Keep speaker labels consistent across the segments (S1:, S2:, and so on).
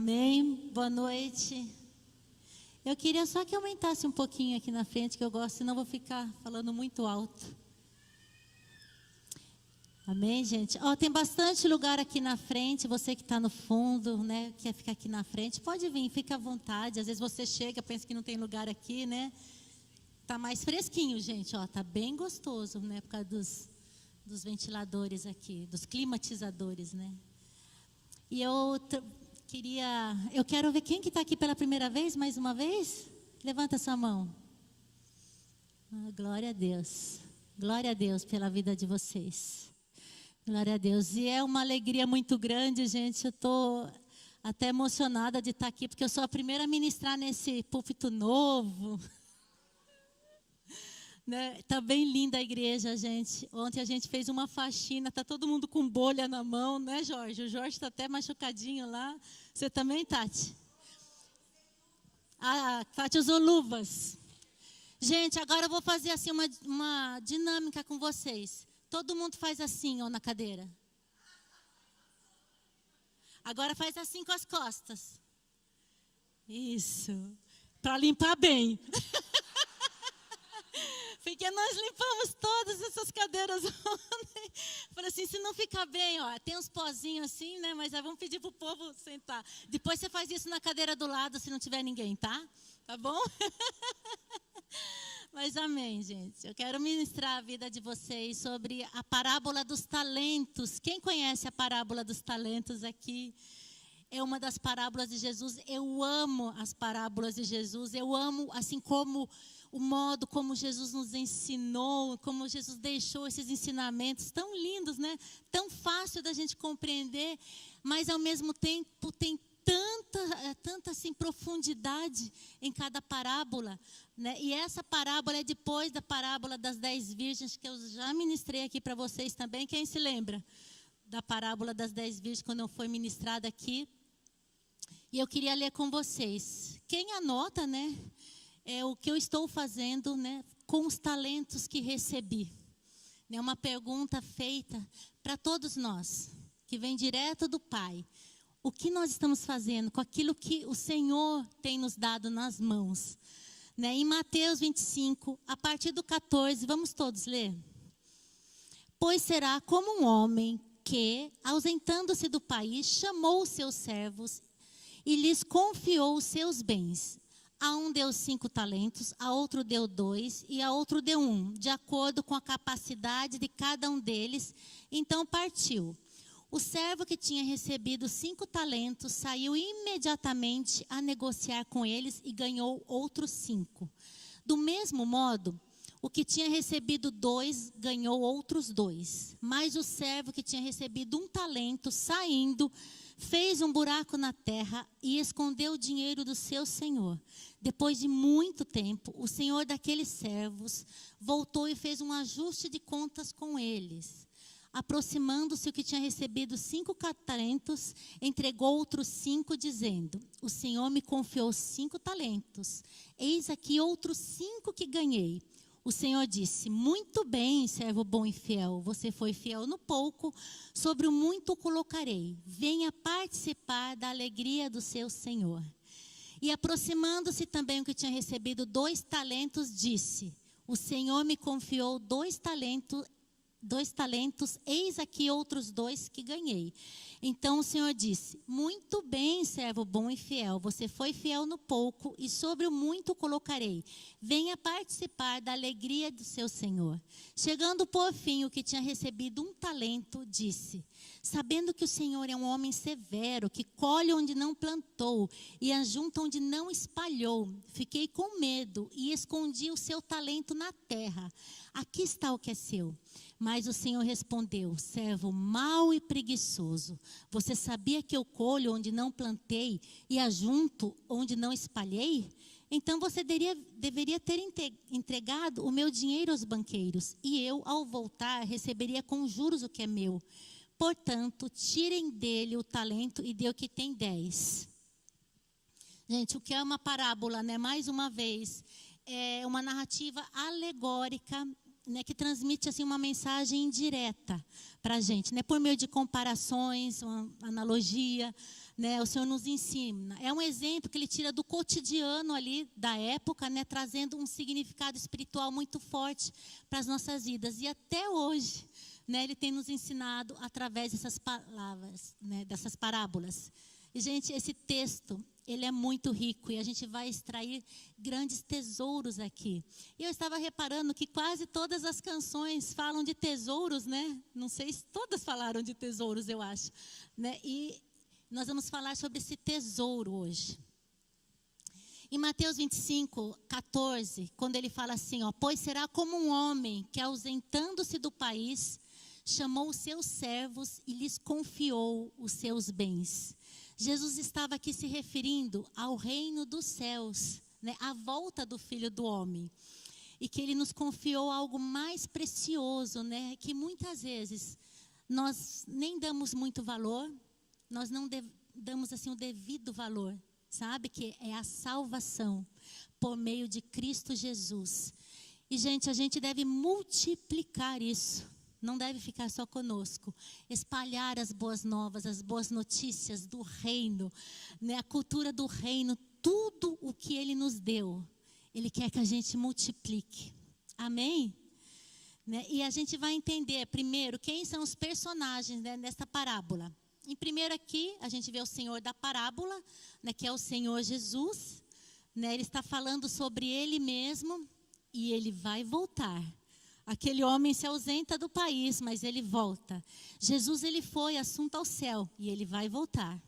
S1: Amém? Boa noite. Eu queria só que aumentasse um pouquinho aqui na frente, que eu gosto, senão vou ficar falando muito alto. Amém, gente? Tem bastante lugar aqui na frente. Você que está no fundo, né, quer ficar aqui na frente, pode vir, fica à vontade. Às vezes você chega, pensa que não tem lugar aqui, né? Tá mais fresquinho, gente. Tá bem gostoso, né? Por causa dos ventiladores aqui, dos climatizadores, né? E eu quero ver quem que está aqui pela primeira vez, mais uma vez. Levanta sua mão. Glória a Deus. Glória a Deus pela vida de vocês. Glória a Deus. E é uma alegria muito grande, gente. Eu estou até emocionada de estar aqui, porque eu sou a primeira a ministrar nesse púlpito novo. Né? Tá bem linda a igreja, gente. Ontem a gente fez uma faxina, tá todo mundo com bolha na mão, né, Jorge? O Jorge está até machucadinho lá. Você também, Tati? Tati usou luvas. Gente, agora eu vou fazer assim uma dinâmica com vocês. Todo mundo faz assim, na cadeira. Agora faz assim com as costas. Isso. Para limpar bem. Porque nós limpamos todas essas cadeiras ontem. Falei assim, se não ficar bem, tem uns pozinhos assim, né? Mas vamos pedir para o povo sentar. Depois você faz isso na cadeira do lado, se não tiver ninguém, tá? Tá bom? Mas amém, gente. Eu quero ministrar a vida de vocês sobre a parábola dos talentos. Quem conhece a parábola dos talentos aqui? É uma das parábolas de Jesus. Eu amo as parábolas de Jesus. Eu amo, assim como o modo como Jesus nos ensinou, como Jesus deixou esses ensinamentos tão lindos, né? Tão fácil da gente compreender, mas ao mesmo tempo tem tanta assim, profundidade em cada parábola, né? E essa parábola é depois da parábola das 10 virgens, que eu já ministrei aqui para vocês também. Quem se lembra da parábola das 10 virgens, quando foi ministrada aqui? E eu queria ler com vocês. Quem anota, né? É o que eu estou fazendo, né, com os talentos que recebi. É uma pergunta feita para todos nós, que vem direto do Pai. O que nós estamos fazendo com aquilo que o Senhor tem nos dado nas mãos? Né? Em Mateus 25, a partir do 14, vamos todos ler? Pois será como um homem que, ausentando-se do país, chamou os seus servos e lhes confiou os seus bens. A um deu 5 talentos, a outro deu 2 e a outro deu 1, de acordo com a capacidade de cada um deles. Então partiu. O servo que tinha recebido 5 talentos saiu imediatamente a negociar com eles e ganhou outros 5. Do mesmo modo, o que tinha recebido 2 ganhou outros 2. Mas o servo que tinha recebido 1 talento, saindo, fez um buraco na terra e escondeu o dinheiro do seu senhor. Depois de muito tempo, o senhor daqueles servos voltou e fez um ajuste de contas com eles. Aproximando-se o que tinha recebido 5 talentos, entregou outros 5, dizendo: o Senhor me confiou 5 talentos. Eis aqui outros 5 que ganhei. O Senhor disse: muito bem, servo bom e fiel. Você foi fiel no pouco, sobre o muito o colocarei. Venha participar da alegria do seu Senhor. E aproximando-se também o que tinha recebido 2 talentos, disse: o Senhor me confiou 2 talentos, eis aqui outros 2 que ganhei. Então o Senhor disse: muito bem, servo bom e fiel. Você foi fiel no pouco e sobre o muito colocarei. Venha participar da alegria do seu Senhor. Chegando por fim o que tinha recebido 1 talento, disse: sabendo que o Senhor é um homem severo, que colhe onde não plantou e ajunta onde não espalhou, fiquei com medo e escondi o seu talento na terra. Aqui está o que é seu. Mas o Senhor respondeu: servo mau e preguiçoso, você sabia que eu colho onde não plantei e ajunto onde não espalhei? Então você deveria ter entregado o meu dinheiro aos banqueiros, e eu, ao voltar, receberia com juros o que é meu. Portanto, tirem dele o talento e dê o que tem 10. Gente, o que é uma parábola, né? Mais uma vez, é uma narrativa alegórica, né, que transmite assim, uma mensagem indireta para a gente, né, por meio de comparações, uma analogia, né, o Senhor nos ensina. É um exemplo que ele tira do cotidiano ali da época, né, trazendo um significado espiritual muito forte para as nossas vidas. E até hoje, né, ele tem nos ensinado através dessas palavras, né, dessas parábolas. E, gente, esse texto, ele é muito rico e a gente vai extrair grandes tesouros aqui. E eu estava reparando que quase todas as canções falam de tesouros, né? Não sei se todas falaram de tesouros, eu acho, né? E nós vamos falar sobre esse tesouro hoje. Em Mateus 25, 14, quando ele fala assim, ó, pois será como um homem que, ausentando-se do país, chamou os seus servos e lhes confiou os seus bens. Jesus estava aqui se referindo ao reino dos céus, né, à volta do Filho do Homem. E que ele nos confiou algo mais precioso, né, que muitas vezes nós nem damos muito valor, nós não damos assim o devido valor, sabe? Que é a salvação por meio de Cristo Jesus. E, gente, a gente deve multiplicar isso. Não deve ficar só conosco. Espalhar as boas novas, as boas notícias do reino, né? A cultura do reino, tudo o que Ele nos deu, Ele quer que a gente multiplique. Amém? Né? E a gente vai entender, primeiro, quem são os personagens, né, nessa parábola. Em primeiro aqui, a gente vê o Senhor da parábola, né, que é o Senhor Jesus. Né? Ele está falando sobre Ele mesmo e Ele vai voltar. Aquele homem se ausenta do país, mas ele volta. Jesus, ele foi assunto ao céu e ele vai voltar.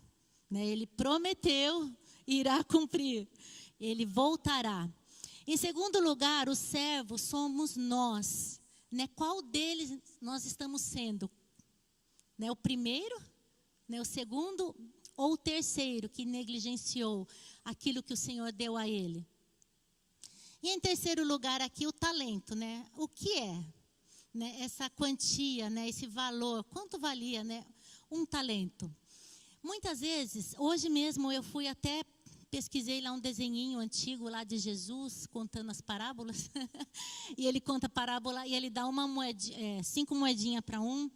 S1: Né? Ele prometeu e irá cumprir. Ele voltará. Em segundo lugar, os servos somos nós. Né? Qual deles nós estamos sendo? Né? O primeiro, né? O segundo ou o terceiro que negligenciou aquilo que o Senhor deu a ele? E em terceiro lugar aqui o talento, né? O que é? Né? Essa quantia, né? Esse valor, quanto valia, né? Um talento. Muitas vezes, hoje mesmo eu fui até, pesquisei lá um desenhinho antigo lá de Jesus, contando as parábolas. E ele conta a parábola e ele dá 5 moedinhas para um,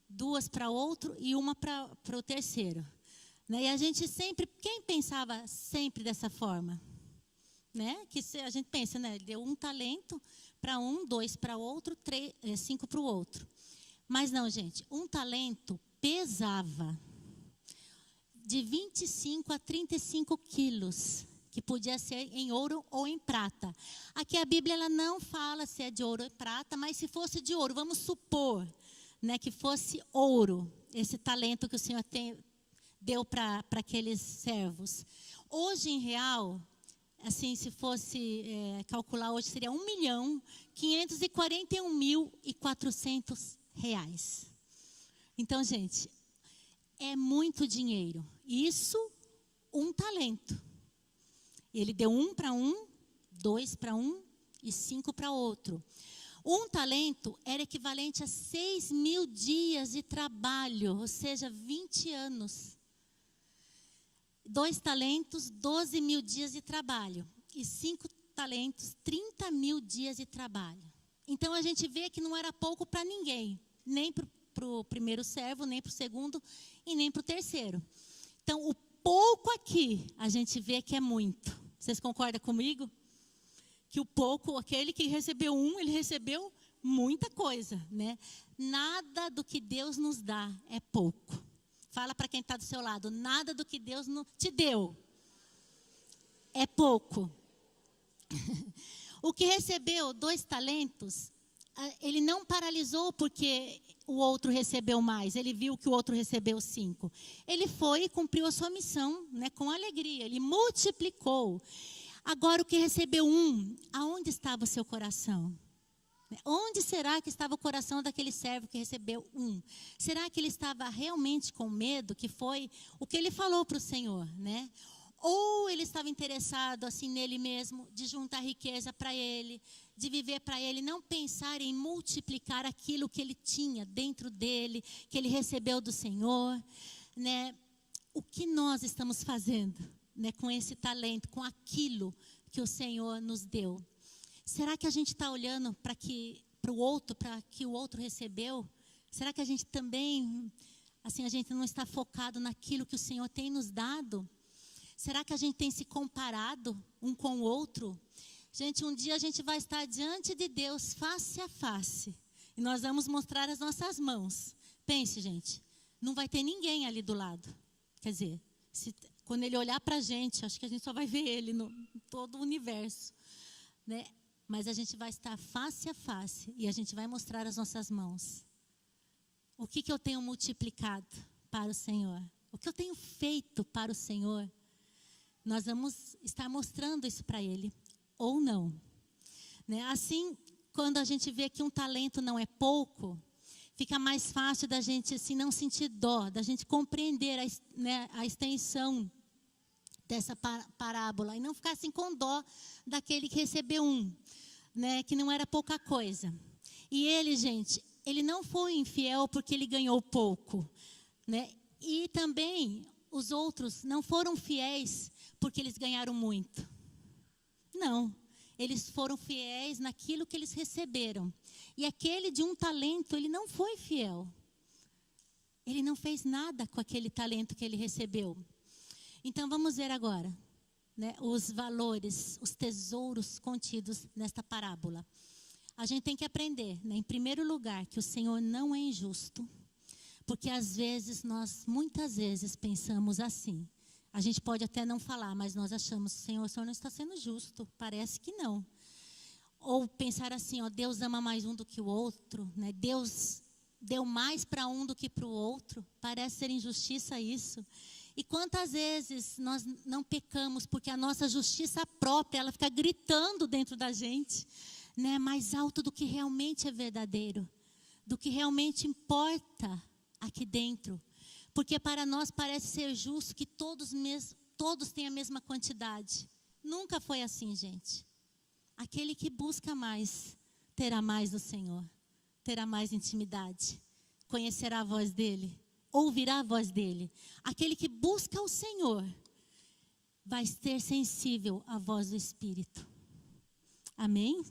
S1: 2 para outro e 1 para o terceiro. Né? E a gente sempre, quem pensava sempre dessa forma? Né? Que a gente pensa, né? Ele deu 1 talento para um, 2 para outro, 5 para o outro. Mas não, gente, 1 talento pesava de 25 a 35 quilos, que podia ser em ouro ou em prata. Aqui a Bíblia ela não fala se é de ouro ou prata, mas se fosse de ouro, vamos supor, né, que fosse ouro, esse talento que o Senhor deu para aqueles servos. Hoje, em real, assim, se fosse calcular hoje, seria R$1.541.400. Então, gente, é muito dinheiro. Isso, 1 talento. Ele deu 1 para um, 2 para um e 5 para outro. 1 talento era equivalente a 6.000 dias de trabalho, ou seja, 20 anos. 2 talentos, 12.000 dias de trabalho. E 5 talentos, 30.000 dias de trabalho. Então, a gente vê que não era pouco para ninguém. Nem para o primeiro servo, nem para o segundo e nem para o terceiro. Então, o pouco aqui, a gente vê que é muito. Vocês concordam comigo? Que o pouco, aquele que recebeu 1, ele recebeu muita coisa, né? Nada do que Deus nos dá é pouco. Fala para quem está do seu lado, nada do que Deus te deu é pouco. O que recebeu 2 talentos, ele não paralisou porque o outro recebeu mais. Ele viu que o outro recebeu 5. Ele foi e cumpriu a sua missão, né, com alegria. Ele multiplicou. Agora o que recebeu 1, aonde estava o seu coração? Onde será que estava o coração daquele servo que recebeu 1? Será que ele estava realmente com medo, que foi o que ele falou para o Senhor, né? Ou ele estava interessado assim nele mesmo, de juntar riqueza para ele, de viver para ele, não pensar em multiplicar aquilo que ele tinha dentro dele, que ele recebeu do Senhor, né? O que nós estamos fazendo, né, com esse talento, com aquilo que o Senhor nos deu? Será que a gente está olhando para o outro, para que o outro recebeu? Será que a gente também assim, a gente não está focado naquilo que o Senhor tem nos dado? Será que a gente tem se comparado um com o outro? Gente, um dia a gente vai estar diante de Deus face a face. E nós vamos mostrar as nossas mãos. Pense, gente, não vai ter ninguém ali do lado. Quer dizer, quando Ele olhar para a gente, acho que a gente só vai ver Ele no todo o universo, né? Mas a gente vai estar face a face e a gente vai mostrar as nossas mãos. O que eu tenho multiplicado para o Senhor? O que eu tenho feito para o Senhor? Nós vamos estar mostrando isso para Ele, ou não. Né? Assim, quando a gente vê que um talento não é pouco, fica mais fácil da gente assim, não sentir dó, da gente compreender a extensão dessa parábola e não ficar assim com dó daquele que recebeu né, que não era pouca coisa. E ele, gente, ele não foi infiel porque ele ganhou pouco, né? E também os outros não foram fiéis porque eles ganharam muito. Não, eles foram fiéis naquilo que eles receberam. E aquele de um talento, ele não foi fiel. Ele não fez nada com aquele talento que ele recebeu. Então vamos ver agora, né, os valores, os tesouros contidos nesta parábola. A gente tem que aprender, né, em primeiro lugar, que o Senhor não é injusto. Porque às vezes, muitas vezes pensamos assim. A gente pode até não falar, mas nós achamos, Senhor, o Senhor não está sendo justo. Parece que não. Ou pensar assim, ó, Deus ama mais um do que o outro, né? Deus deu mais para um do que para o outro. Parece ser injustiça isso. E quantas vezes nós não pecamos porque a nossa justiça própria, ela fica gritando dentro da gente, né? Mais alto do que realmente é verdadeiro, do que realmente importa aqui dentro. Porque para nós parece ser justo que todos têm a mesma quantidade. Nunca foi assim, gente. Aquele que busca mais, terá mais do Senhor. Terá mais intimidade. Conhecerá a voz dEle. Ouvirá a voz dEle. Aquele que busca o Senhor, vai ser sensível à voz do Espírito. Amém?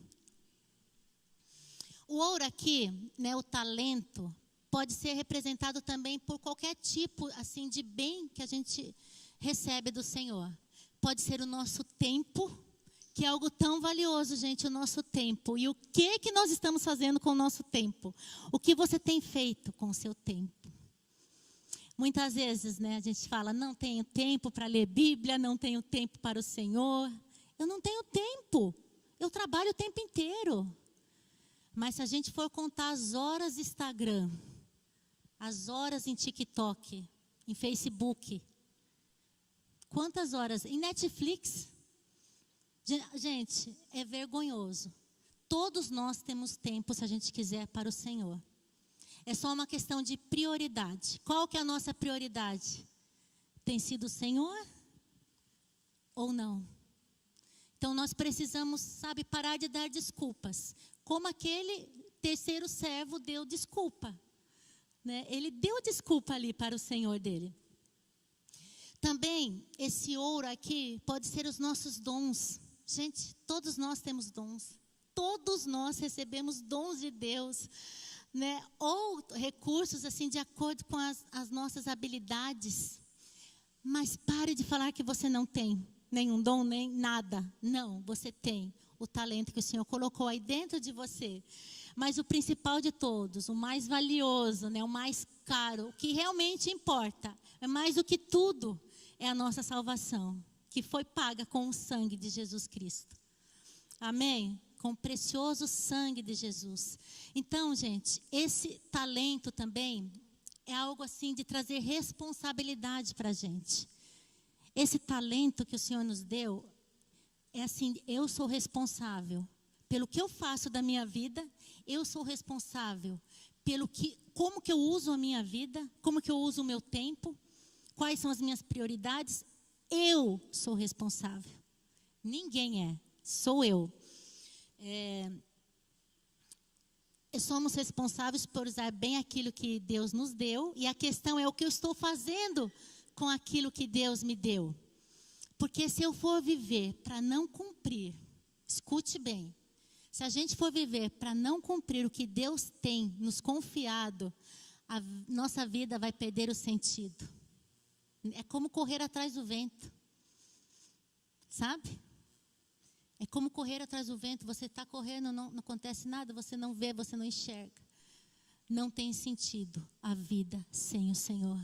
S1: O ouro aqui, né, o talento, pode ser representado também por qualquer tipo assim, de bem que a gente recebe do Senhor. Pode ser o nosso tempo, que é algo tão valioso, gente, o nosso tempo. E o que nós estamos fazendo com o nosso tempo? O que você tem feito com o seu tempo? Muitas vezes, né, a gente fala, não tenho tempo para ler Bíblia, não tenho tempo para o Senhor. Eu não tenho tempo, eu trabalho o tempo inteiro. Mas se a gente for contar as horas de Instagram, as horas em TikTok, em Facebook, quantas horas? Em Netflix? Gente, é vergonhoso. Todos nós temos tempo, se a gente quiser, para o Senhor. É só uma questão de prioridade. Qual que é a nossa prioridade? Tem sido o Senhor ou não? Então nós precisamos, sabe, parar de dar desculpas. Como aquele terceiro servo deu desculpa, né? Ele deu desculpa ali para o Senhor dele. Também, esse ouro aqui pode ser os nossos dons. Gente, todos nós temos dons. Todos nós recebemos dons de Deus, né? Ou recursos assim de acordo com as nossas habilidades. Mas pare de falar que você não tem nenhum dom, nem nada. Não, você tem o talento que o Senhor colocou aí dentro de você. Mas o principal de todos, o mais valioso, né, o mais caro, o que realmente importa, é mais do que tudo, é a nossa salvação, que foi paga com o sangue de Jesus Cristo. Amém? Com o precioso sangue de Jesus. Então, gente, esse talento também é algo assim de trazer responsabilidade para a gente. Esse talento que o Senhor nos deu, é assim, eu sou responsável pelo que eu faço da minha vida, eu sou responsável como que eu uso a minha vida, como que eu uso o meu tempo, quais são as minhas prioridades, eu sou responsável. Ninguém é, sou eu. Somos responsáveis por usar bem aquilo que Deus nos deu, e a questão é o que eu estou fazendo com aquilo que Deus me deu. Porque se eu for viver para não cumprir, escute bem, se a gente for viver para não cumprir o que Deus tem nos confiado, nossa vida vai perder o sentido. É como correr atrás do vento. Sabe? É como correr atrás do vento. Você está correndo, não acontece nada, você não vê, você não enxerga. Não tem sentido a vida sem o Senhor.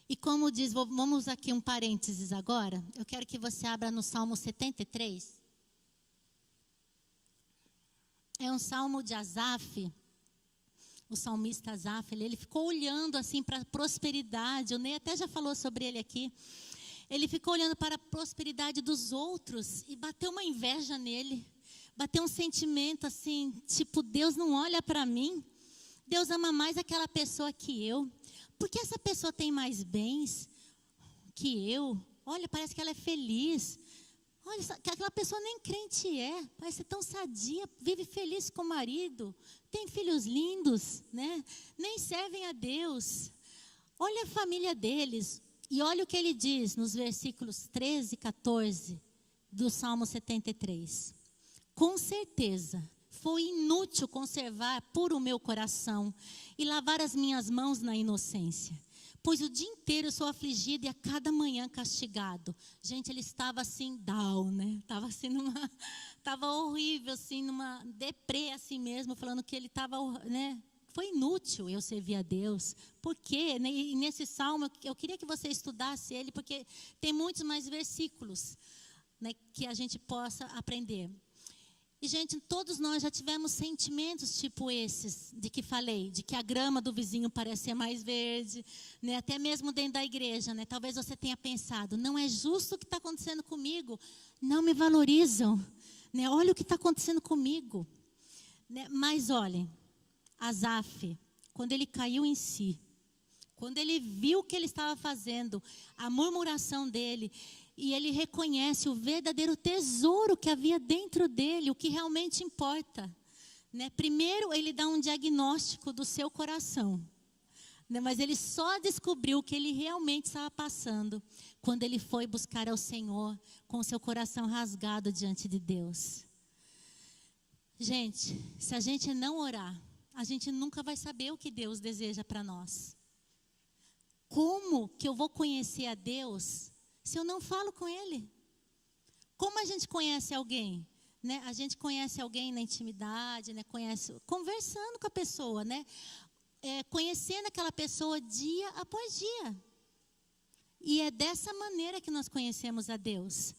S1: E como diz, vamos aqui um parênteses agora. Eu quero que você abra no Salmo 73. É um salmo de Asaf. O salmista Asaf, ele ficou olhando assim para a prosperidade. O Ney até já falou sobre ele aqui. Ele ficou olhando para a prosperidade dos outros e bateu uma inveja nele. Bateu um sentimento assim, tipo, Deus não olha para mim. Deus ama mais aquela pessoa que eu. Por que essa pessoa tem mais bens que eu? Olha, parece que ela é feliz. Olha, aquela pessoa nem crente é. Parece ser tão sadia, vive feliz com o marido. Tem filhos lindos, né? Nem servem a Deus. Olha a família deles. E olha o que ele diz nos versículos 13 e 14 do Salmo 73. Com certeza, foi inútil conservar puro o meu coração e lavar as minhas mãos na inocência. Pois o dia inteiro eu sou afligido e a cada manhã castigado. Gente, ele estava assim, down, né? Estava assim estava horrível, assim, numa deprê assim mesmo, falando que ele estava, né? Foi inútil eu servir a Deus. Por quê? E nesse salmo, eu queria que você estudasse ele, porque tem muitos mais versículos, né, que a gente possa aprender. E, gente, todos nós já tivemos sentimentos tipo esses, de que falei, de que a grama do vizinho parece ser mais verde, né? Até mesmo dentro da igreja, né? Talvez você tenha pensado, não é justo o que está acontecendo comigo, não me valorizam, né? Olha o que está acontecendo comigo, né? Mas olhem, Asaf, quando ele caiu em si, quando ele viu o que ele estava fazendo, a murmuração dele, e ele reconhece o verdadeiro tesouro que havia dentro dele, o que realmente importa, né? Primeiro ele dá um diagnóstico do seu coração, né? Mas ele só descobriu o que ele realmente estava passando quando ele foi buscar ao Senhor com o seu coração rasgado diante de Deus. Gente, se a gente não orar, a gente nunca vai saber o que Deus deseja para nós. Como que eu vou conhecer a Deus se eu não falo com Ele? Como a gente conhece alguém? Né? A gente conhece alguém na intimidade, né? Conversando com a pessoa, né? Conhecendo aquela pessoa dia após dia. E é dessa maneira que nós conhecemos a Deus.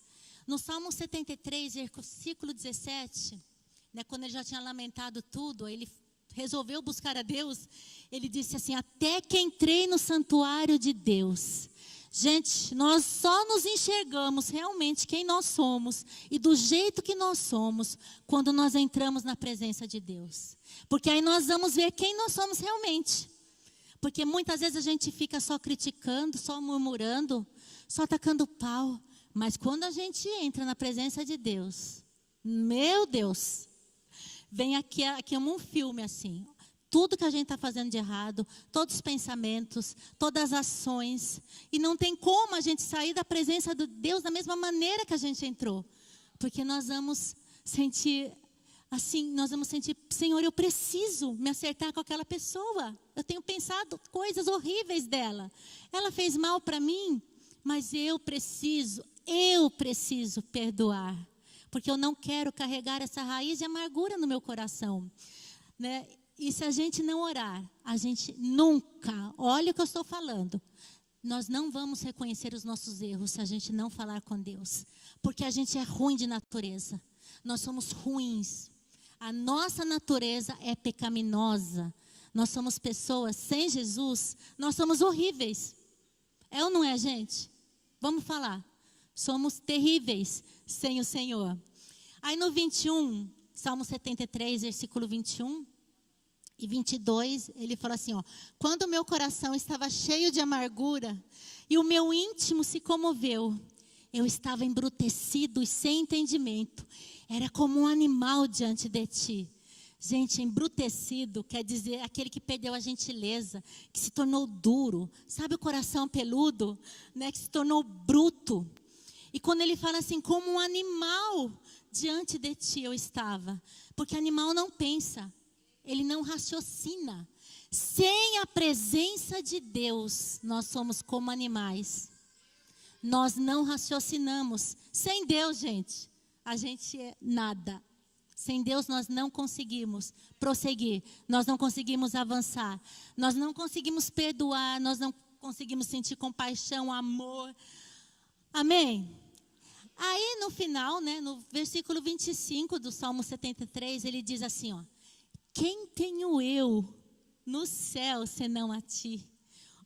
S1: No Salmo 73, versículo 17, né? Quando ele já tinha lamentado tudo, ele resolveu buscar a Deus, ele disse assim, até que entrei no santuário de Deus. Gente, nós só nos enxergamos realmente quem nós somos e do jeito que nós somos quando nós entramos na presença de Deus. Porque aí nós vamos ver quem nós somos realmente. Porque muitas vezes a gente fica só criticando, só murmurando, só tacando pau. Mas quando a gente entra na presença de Deus, meu Deus, vem aqui um filme assim. Tudo que a gente está fazendo de errado, todos os pensamentos, todas as ações. E não tem como a gente sair da presença de Deus da mesma maneira que a gente entrou. Porque nós vamos sentir, assim, Senhor, eu preciso me acertar com aquela pessoa. Eu tenho pensado coisas horríveis dela. Ela fez mal para mim, mas eu preciso perdoar. Porque eu não quero carregar essa raiz de amargura no meu coração, né? E se a gente não orar, a gente nunca, olha o que eu estou falando, nós não vamos reconhecer os nossos erros se a gente não falar com Deus. Porque a gente é ruim de natureza, nós somos ruins. A nossa natureza é pecaminosa. Nós somos pessoas, sem Jesus, nós somos horríveis. É ou não é, gente? Vamos falar. Somos terríveis sem o Senhor. Aí no 21, Salmo 73, versículo 21 e 22, ele fala assim, ó, quando o meu coração estava cheio de amargura e o meu íntimo se comoveu, eu estava embrutecido e sem entendimento, era como um animal diante de ti. Gente, embrutecido quer dizer aquele que perdeu a gentileza, que se tornou duro, sabe o coração peludo, né, que se tornou bruto. E quando ele fala assim, como um animal diante de ti eu estava, porque animal não pensa, ele não raciocina. Sem a presença de Deus, nós somos como animais. Nós não raciocinamos. Sem Deus, gente, a gente é nada. Sem Deus nós não conseguimos prosseguir. Nós não conseguimos avançar. Nós não conseguimos perdoar. Nós não conseguimos sentir compaixão, amor. Amém? Aí no final, né, no versículo 25 do Salmo 73, ele diz assim, ó: quem tenho eu no céu senão a ti?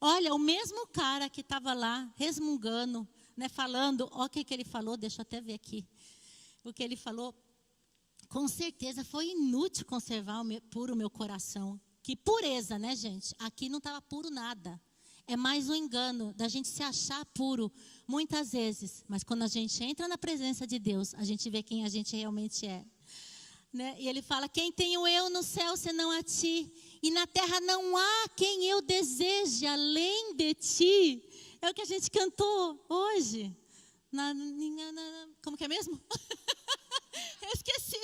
S1: Olha, o mesmo cara que estava lá resmungando, né, falando, ó, o que ele falou, deixa eu até ver aqui. O que ele falou, com certeza foi inútil conservar puro o meu coração. Que pureza, né, gente? Aqui não estava puro nada. É mais um engano da gente se achar puro, muitas vezes. Mas quando a gente entra na presença de Deus, a gente vê quem a gente realmente é. Né? E ele fala, quem tenho eu no céu senão a ti? E na terra não há quem eu deseje além de ti. É o que a gente cantou hoje. Como que é mesmo? Eu esqueci.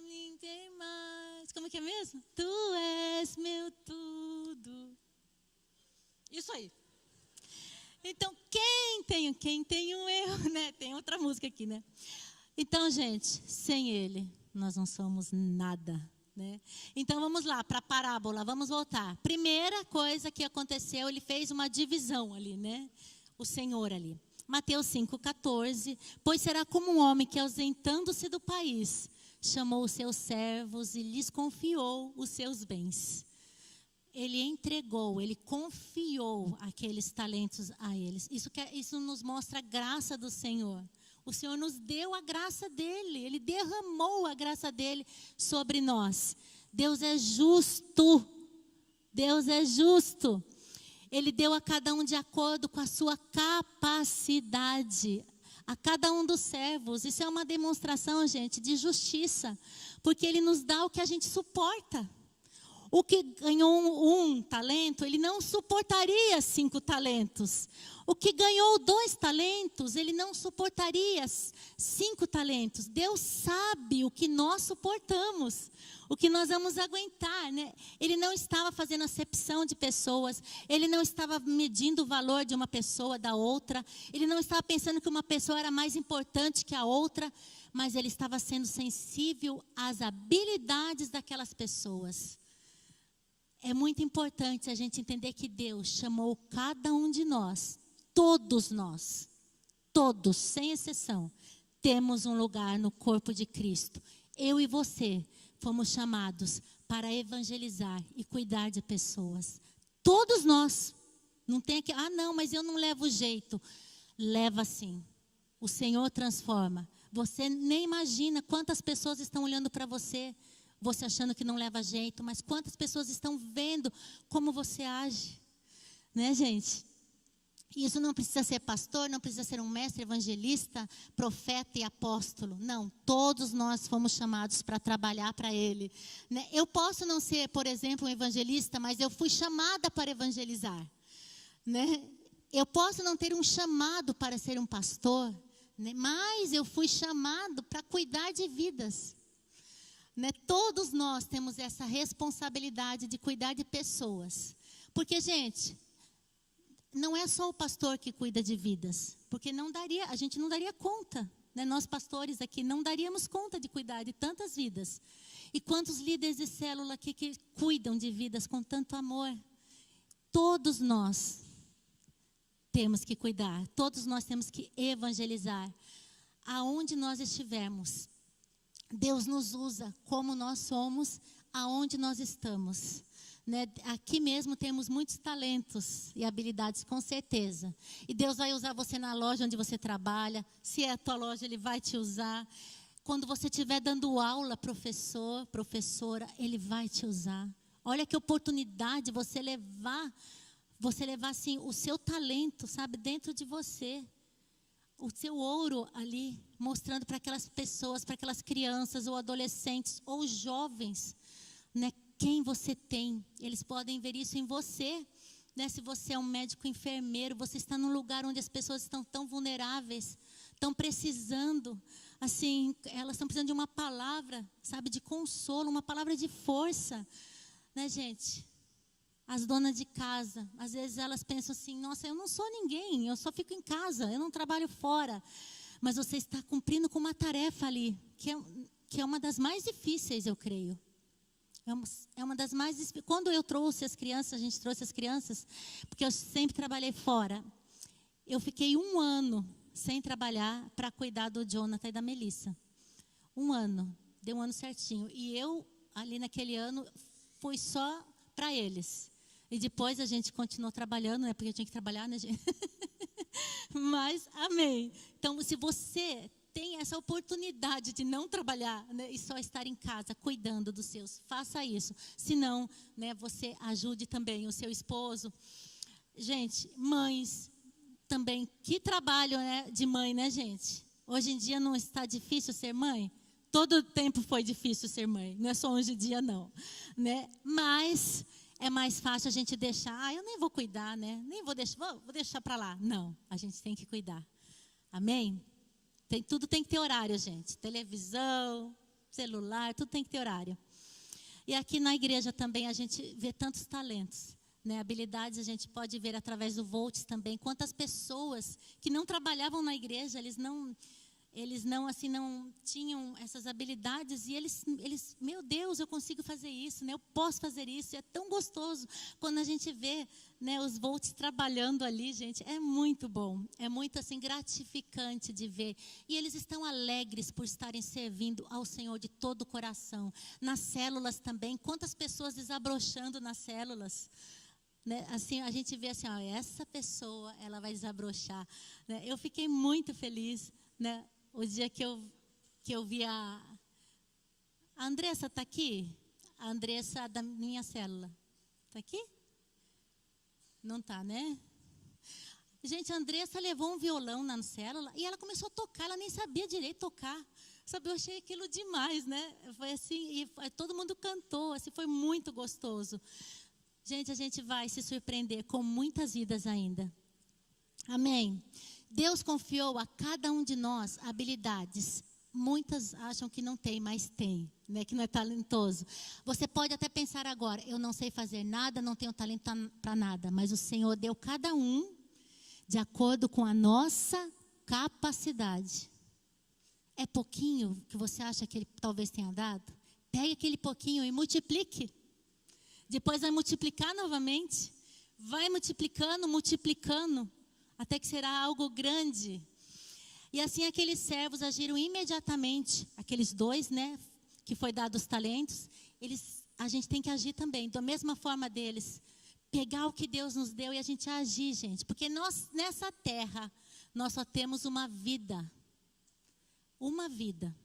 S1: Ninguém mais. Como que é mesmo? Tu és meu tudo. Isso aí. Então, quem tenho eu, né? Tem outra música aqui, né? Então, gente, sem Ele, nós não somos nada, né? Então, vamos lá, para a parábola, vamos voltar. Primeira coisa que aconteceu, ele fez uma divisão ali, né? O Senhor ali. Mateus 5,14, pois será como um homem que, ausentando-se do país, chamou os seus servos e lhes confiou os seus bens. Ele entregou, ele confiou aqueles talentos a eles. Isso nos mostra a graça do Senhor. O Senhor nos deu a graça dele, ele derramou a graça dele sobre nós. Deus é justo, Deus é justo. Ele deu a cada um de acordo com a sua capacidade, a cada um dos servos. Isso é uma demonstração, gente, de justiça, porque ele nos dá o que a gente suporta. O que ganhou um talento, ele não suportaria 5 talentos. O que ganhou 2 talentos, ele não suportaria 5 talentos. Deus sabe o que nós suportamos, o que nós vamos aguentar, né? Ele não estava fazendo acepção de pessoas, ele não estava medindo o valor de uma pessoa da outra, ele não estava pensando que uma pessoa era mais importante que a outra, mas ele estava sendo sensível às habilidades daquelas pessoas. É muito importante a gente entender que Deus chamou cada um de nós, todos, sem exceção, temos um lugar no corpo de Cristo. Eu e você fomos chamados para evangelizar e cuidar de pessoas. Todos nós. Não tem aqui, não, mas eu não levo jeito. Leva sim. O Senhor transforma. Você nem imagina quantas pessoas estão olhando para você. Você achando que não leva jeito, mas quantas pessoas estão vendo como você age, né, gente? Isso não precisa ser pastor, não precisa ser um mestre, evangelista, profeta e apóstolo. Não, todos nós fomos chamados para trabalhar para Ele, né? Eu posso não ser, por exemplo, um evangelista, mas eu fui chamada para evangelizar, né? Eu posso não ter um chamado para ser um pastor, né? Mas eu fui chamado para cuidar de vidas. Né? Todos nós temos essa responsabilidade de cuidar de pessoas. Porque, gente, não é só o pastor que cuida de vidas. Porque a gente não daria conta. Né? Nós pastores aqui não daríamos conta de cuidar de tantas vidas. E quantos líderes de célula aqui que cuidam de vidas com tanto amor. Todos nós temos que cuidar. Todos nós temos que evangelizar. Aonde nós estivermos. Deus nos usa como nós somos, aonde nós estamos. Né? Aqui mesmo temos muitos talentos e habilidades, com certeza. E Deus vai usar você na loja onde você trabalha. Se é a tua loja, Ele vai te usar. Quando você estiver dando aula, professor, professora, Ele vai te usar. Olha que oportunidade você levar assim, o seu talento, sabe, dentro de você. O seu ouro ali, mostrando para aquelas pessoas, para aquelas crianças ou adolescentes ou jovens, né, quem você tem. Eles podem ver isso em você, né? Se você é um médico enfermeiro, você está num lugar onde as pessoas estão tão vulneráveis, estão precisando. assim, elas estão precisando de uma palavra, sabe, de consolo, uma palavra de força, né, gente? As donas de casa, às vezes elas pensam assim, nossa, eu não sou ninguém, eu só fico em casa, eu não trabalho fora. Mas você está cumprindo com uma tarefa ali, que é uma das mais difíceis, eu creio. É uma das mais difíceis. Quando eu trouxe as crianças, a gente trouxe as crianças, porque eu sempre trabalhei fora. Eu fiquei 1 ano sem trabalhar para cuidar do Jonathan e da Melissa. 1 ano, deu 1 ano certinho. E eu, ali naquele ano, fui só para eles. E depois a gente continuou trabalhando, né? Porque eu tinha que trabalhar, né, gente? Mas, amém. Então, se você tem essa oportunidade de não trabalhar, né, e só estar em casa cuidando dos seus, faça isso. Se não, né, você ajude também o seu esposo. Gente, mães também, que trabalho, né, de mãe, né, gente? Hoje em dia não está difícil ser mãe? Todo o tempo foi difícil ser mãe, não é só hoje em dia não, né? Mas é mais fácil a gente deixar, eu nem vou cuidar, né? Nem vou deixar para lá. Não, a gente tem que cuidar. Amém? Tudo tem que ter horário, gente. Televisão, celular, tudo tem que ter horário. E aqui na igreja também a gente vê tantos talentos, né? Habilidades a gente pode ver através do Volts também. Quantas pessoas que não trabalhavam na igreja, eles não tinham essas habilidades e eles, meu Deus, eu consigo fazer isso, né? Eu posso fazer isso. E é tão gostoso quando a gente vê, né, os Volts trabalhando ali, gente. É muito bom, é muito assim gratificante de ver. E eles estão alegres por estarem servindo ao Senhor de todo o coração. Nas células também, quantas pessoas desabrochando nas células. Né? Assim, a gente vê assim, ó, essa pessoa, ela vai desabrochar. Né? Eu fiquei muito feliz, né? O dia que eu vi a Andressa está aqui? A Andressa da minha célula. Está aqui? Não está, né? Gente, a Andressa levou um violão na célula e ela começou a tocar, ela nem sabia direito tocar. Sabe, eu achei aquilo demais, né? Foi assim, e todo mundo cantou, assim, foi muito gostoso. Gente, a gente vai se surpreender com muitas vidas ainda. Amém? Deus confiou a cada um de nós habilidades. Muitas acham que não tem, mas tem, né? Que não é talentoso. Você pode até pensar agora, eu não sei fazer nada, não tenho talento para nada. Mas o Senhor deu cada um de acordo com a nossa capacidade. É pouquinho que você acha que Ele talvez tenha dado? Pegue aquele pouquinho e multiplique. Depois vai multiplicar novamente. Vai multiplicando, multiplicando. Até que será algo grande. E assim aqueles servos agiram imediatamente. Aqueles 2, né, que foi dado os talentos. A gente tem que agir também, da mesma forma deles. Pegar o que Deus nos deu e a gente agir, gente. Porque nós, nessa terra, nós só temos uma vida. Uma vida.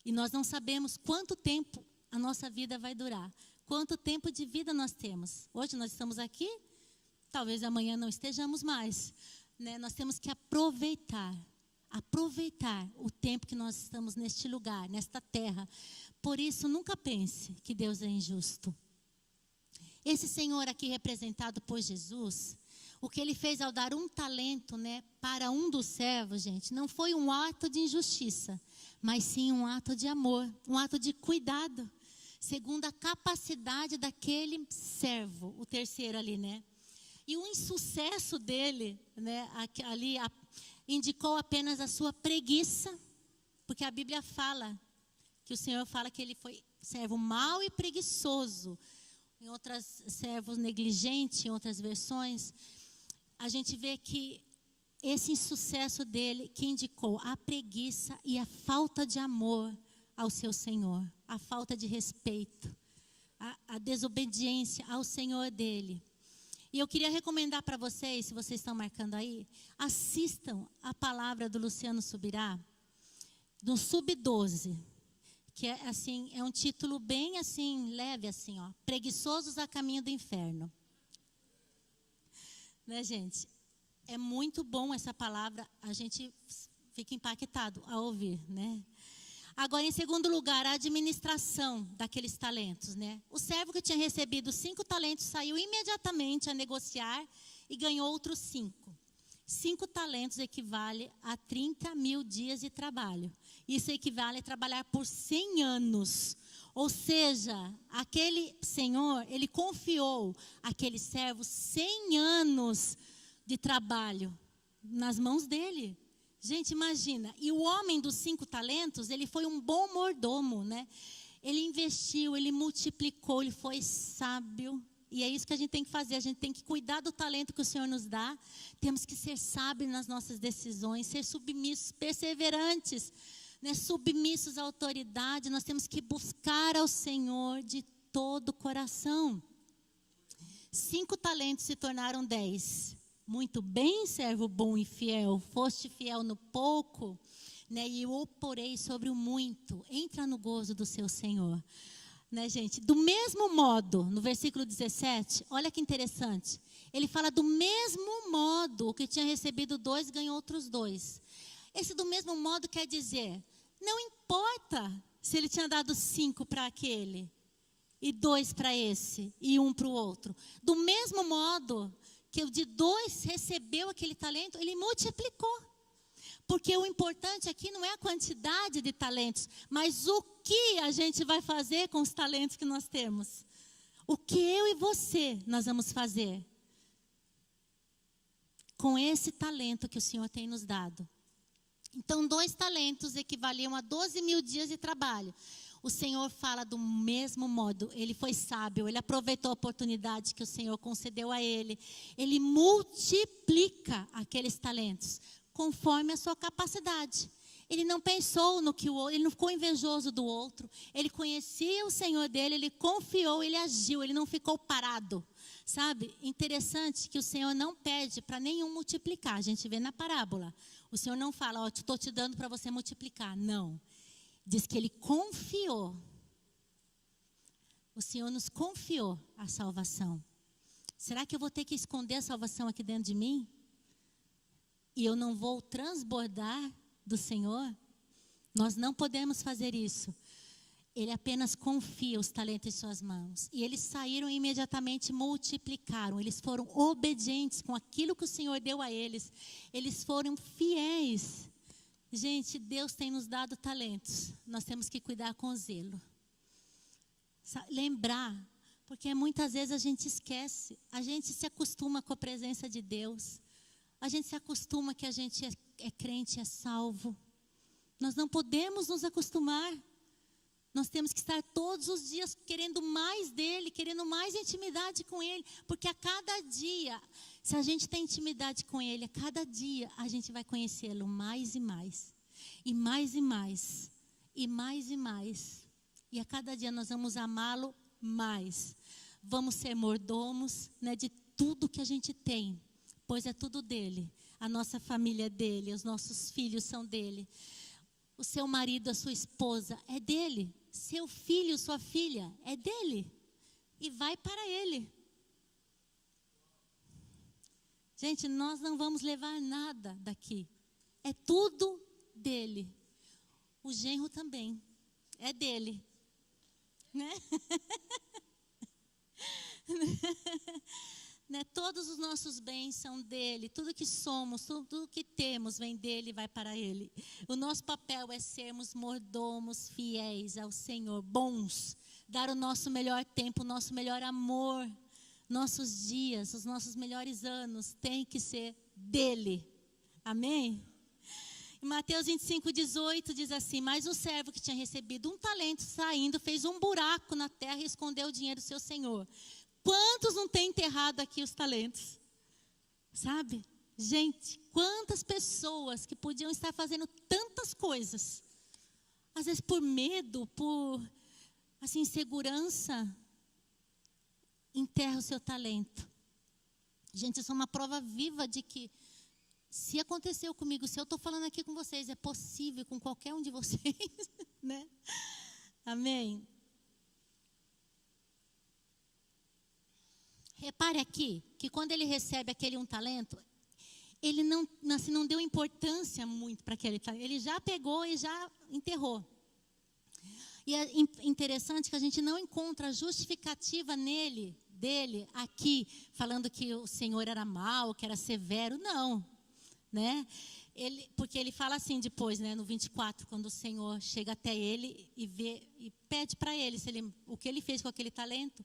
S1: E nós não sabemos quanto tempo a nossa vida vai durar. Quanto tempo de vida nós temos. Hoje nós estamos aqui, talvez amanhã não estejamos mais. Né? Nós temos que aproveitar o tempo que nós estamos neste lugar, nesta terra. Por isso, nunca pense que Deus é injusto. Esse Senhor aqui representado por Jesus, o que Ele fez ao dar um talento, né, para um dos servos, gente, não foi um ato de injustiça, mas sim um ato de amor, um ato de cuidado, segundo a capacidade daquele servo, o terceiro ali, né? E o insucesso dele, né, ali indicou apenas a sua preguiça, porque a Bíblia fala, que o Senhor fala que ele foi servo mau e preguiçoso. Em outras, servos negligente, em outras versões, a gente vê que esse insucesso dele, que indicou a preguiça e a falta de amor ao seu Senhor, a falta de respeito, a desobediência ao Senhor dele. E eu queria recomendar para vocês, se vocês estão marcando aí, assistam a palavra do Luciano Subirá, do Sub-12, que é assim, é um título bem assim, leve assim, ó, Preguiçosos a caminho do inferno. Né, gente? É muito bom essa palavra, a gente fica impactado ao ouvir, né? Agora, em segundo lugar, a administração daqueles talentos, né? O servo que tinha recebido 5 talentos saiu imediatamente a negociar e ganhou outros 5. 5 talentos equivale a 30 mil dias de trabalho. Isso equivale a trabalhar por 100 anos. Ou seja, aquele senhor, ele confiou aquele servo 100 anos de trabalho nas mãos dele. Gente, imagina. E o homem dos 5 talentos, ele foi um bom mordomo, né? Ele investiu, ele multiplicou, ele foi sábio. E é isso que a gente tem que fazer. A gente tem que cuidar do talento que o Senhor nos dá. Temos que ser sábios nas nossas decisões, ser submissos, perseverantes, né? Submissos à autoridade. Nós temos que buscar ao Senhor de todo o coração. 5 talentos se tornaram 10. Muito bem, servo bom e fiel. Foste fiel no pouco, né? E eu o porei sobre o muito. Entra no gozo do seu Senhor. Né, gente? Do mesmo modo, no versículo 17, olha que interessante. Ele fala do mesmo modo, o que tinha recebido 2 ganhou outros 2. Esse do mesmo modo quer dizer, não importa se ele tinha dado 5 para aquele, e 2 para esse, e 1 para o outro. Do mesmo modo que o de 2 recebeu aquele talento, ele multiplicou. Porque o importante aqui não é a quantidade de talentos, mas o que a gente vai fazer com os talentos que nós temos. O que eu e você nós vamos fazer com esse talento que o Senhor tem nos dado. Então, 2 talentos equivaliam a 12 mil dias de trabalho. O Senhor fala do mesmo modo. Ele foi sábio, ele aproveitou a oportunidade que o Senhor concedeu a ele. Ele multiplica aqueles talentos conforme a sua capacidade. Ele não pensou no que o outro, ele não ficou invejoso do outro. Ele conhecia o Senhor dele, ele confiou, ele agiu, ele não ficou parado. Sabe? Interessante que o Senhor não pede para nenhum multiplicar. A gente vê na parábola. O Senhor não fala, estou te dando para você multiplicar. Não. Diz que ele confiou. O Senhor nos confiou a salvação. Será que eu vou ter que esconder a salvação aqui dentro de mim? E eu não vou transbordar do Senhor? Nós não podemos fazer isso. Ele apenas confia os talentos em suas mãos. E eles saíram e imediatamente multiplicaram. Eles foram obedientes com aquilo que o Senhor deu a eles. Eles foram fiéis. Gente, Deus tem nos dado talentos. Nós temos que cuidar com zelo. Lembrar, porque muitas vezes a gente esquece. A gente se acostuma com a presença de Deus. A gente se acostuma que a gente é crente, é salvo. Nós não podemos nos acostumar. Nós temos que estar todos os dias querendo mais dele, querendo mais intimidade com ele. Porque a cada dia, se a gente tem intimidade com ele, a cada dia a gente vai conhecê-lo mais e mais. E mais e mais. E mais e mais. E a cada dia nós vamos amá-lo mais. Vamos ser mordomos, né, de tudo que a gente tem. Pois é tudo dele. A nossa família é dele, os nossos filhos são dele. O seu marido, a sua esposa é dele. Seu filho, sua filha é dele. E vai para ele. Gente, nós não vamos levar nada daqui. É tudo dele. O genro também é dele. Né? Né? Todos os nossos bens são dele, tudo que somos, tudo que temos vem dele e vai para ele. O nosso papel é sermos mordomos fiéis ao Senhor, bons, dar o nosso melhor tempo, o nosso melhor amor, nossos dias, os nossos melhores anos têm que ser dele. Amém? Em Mateus 25:18 diz assim, mas o servo que tinha recebido 1 talento saindo, fez um buraco na terra e escondeu o dinheiro do seu senhor. Quantos não têm enterrado aqui os talentos? Sabe? Gente, quantas pessoas que podiam estar fazendo tantas coisas, às vezes por medo, por assim, insegurança, enterra o seu talento. Gente, isso é uma prova viva de que se aconteceu comigo, se eu estou falando aqui com vocês, é possível com qualquer um de vocês, né? Amém? Repare aqui, que quando ele recebe aquele 1 talento, ele não deu importância muito para aquele talento. Ele já pegou e já enterrou. E é interessante que a gente não encontra justificativa dele, aqui, falando que o Senhor era mau, que era severo. Não. né? Porque ele fala assim depois, né, no 24, quando o Senhor chega até ele e vê e pede para ele, o que ele fez com aquele talento.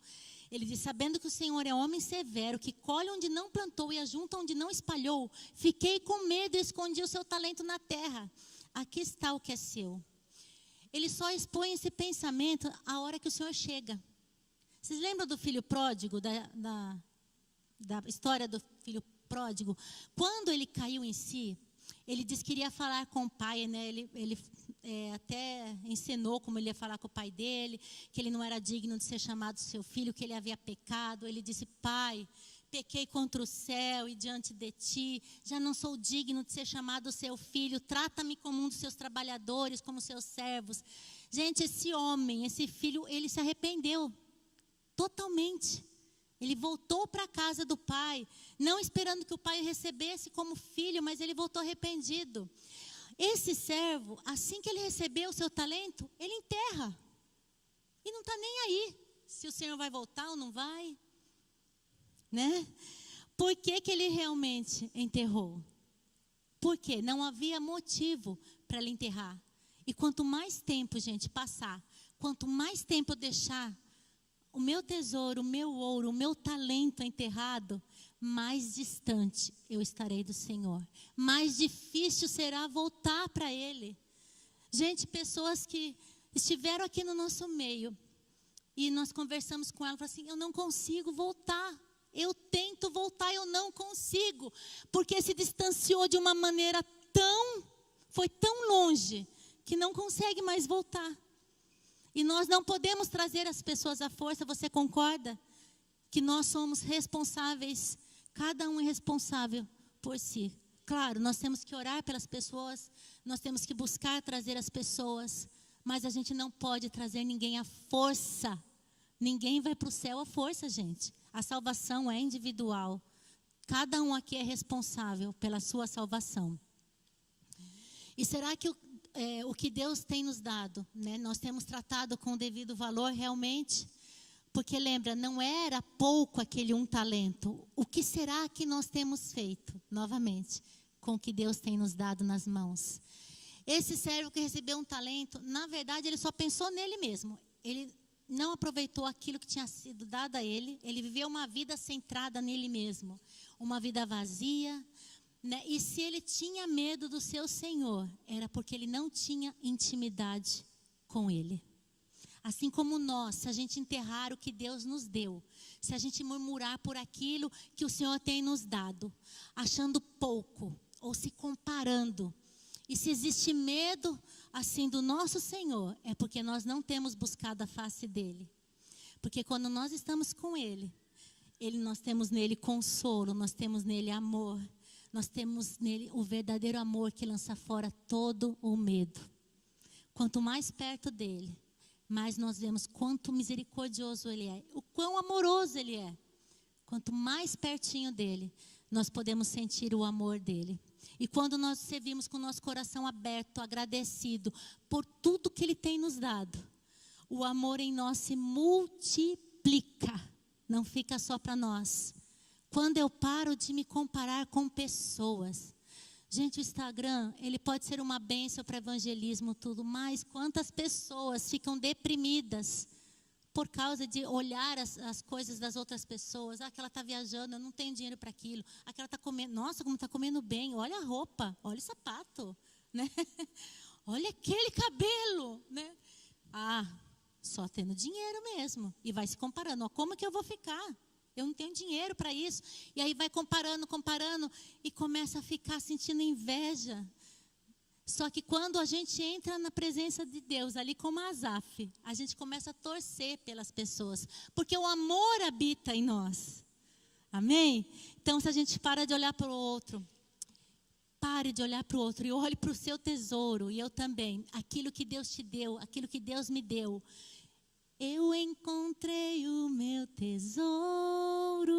S1: Ele diz: sabendo que o Senhor é homem severo, que colhe onde não plantou e ajunta onde não espalhou, fiquei com medo e escondi o seu talento na terra. Aqui está o que é seu. Ele só expõe esse pensamento a hora que o Senhor chega. Vocês lembram do filho pródigo, da história do filho pródigo? Quando ele caiu em si, ele disse que iria falar com o pai, né? Ele até ensinou como ele ia falar com o pai dele, que ele não era digno de ser chamado seu filho, que ele havia pecado. Ele disse: pai, pequei contra o céu e diante de ti, já não sou digno de ser chamado seu filho, trata-me como um dos seus trabalhadores, como seus servos. Gente, esse homem, esse filho, ele se arrependeu totalmente. Ele voltou para a casa do pai, não esperando que o pai o recebesse como filho, mas ele voltou arrependido. Esse servo, assim que ele recebeu o seu talento, ele enterra. E não está nem aí se o Senhor vai voltar ou não vai. Né? Por que ele realmente enterrou? Porque não havia motivo para ele enterrar. E quanto mais tempo, gente, passar, quanto mais tempo eu deixar o meu tesouro, o meu ouro, o meu talento enterrado, mais distante eu estarei do Senhor. Mais difícil será voltar para Ele. Gente, pessoas que estiveram aqui no nosso meio e nós conversamos com ela, falaram assim: eu não consigo voltar. Eu tento voltar, eu não consigo. Porque se distanciou de uma maneira foi tão longe, que não consegue mais voltar. E nós não podemos trazer as pessoas à força, você concorda? Que nós somos responsáveis, cada um é responsável por si. Claro, nós temos que orar pelas pessoas, nós temos que buscar trazer as pessoas, mas a gente não pode trazer ninguém à força. Ninguém vai para o céu à força, gente. A salvação é individual. Cada um aqui é responsável pela sua salvação. E será que o que Deus tem nos dado, né, nós temos tratado com o devido valor realmente? Porque lembra, não era pouco aquele um talento. O que será que nós temos feito, novamente, com o que Deus tem nos dado nas mãos? Esse servo que recebeu um talento, na verdade, ele só pensou nele mesmo. Ele não aproveitou aquilo que tinha sido dado a ele. Ele viveu uma vida centrada nele mesmo. Uma vida vazia, né? E se ele tinha medo do seu Senhor, era porque ele não tinha intimidade com ele. Assim como nós, se a gente enterrar o que Deus nos deu, se a gente murmurar por aquilo que o Senhor tem nos dado, achando pouco ou se comparando, e se existe medo assim do nosso Senhor, é porque nós não temos buscado a face dele. Porque quando nós estamos com ele, nós temos nele consolo, nós temos nele amor, nós temos nele o verdadeiro amor que lança fora todo o medo. Quanto mais perto dele, mais nós vemos quanto misericordioso ele é, o quão amoroso ele é. Quanto mais pertinho dele, nós podemos sentir o amor dele. E quando nós servimos com o nosso coração aberto, agradecido por tudo que ele tem nos dado, o amor em nós se multiplica, não fica só para nós. Quando eu paro de me comparar com pessoas, gente, o Instagram, ele pode ser uma bênção para evangelismo, tudo, mas quantas pessoas ficam deprimidas por causa de olhar as coisas das outras pessoas. Aquela está viajando, eu não tenho dinheiro para aquilo. Aquela está comendo, nossa, como está comendo bem. Olha a roupa, olha o sapato, né? Olha aquele cabelo, né? Ah, só tendo dinheiro mesmo. E vai se comparando, ó, como que eu vou ficar? Eu não tenho dinheiro para isso. E aí vai comparando, e começa a ficar sentindo inveja. Só que quando a gente entra na presença de Deus, ali como Asaf, a gente começa a torcer pelas pessoas, porque o amor habita em nós. Amém? Então, se a gente para de olhar para o outro, pare de olhar para o outro e olhe para o seu tesouro, e eu também, aquilo que Deus te deu, aquilo que Deus me deu. Eu encontrei o meu tesouro.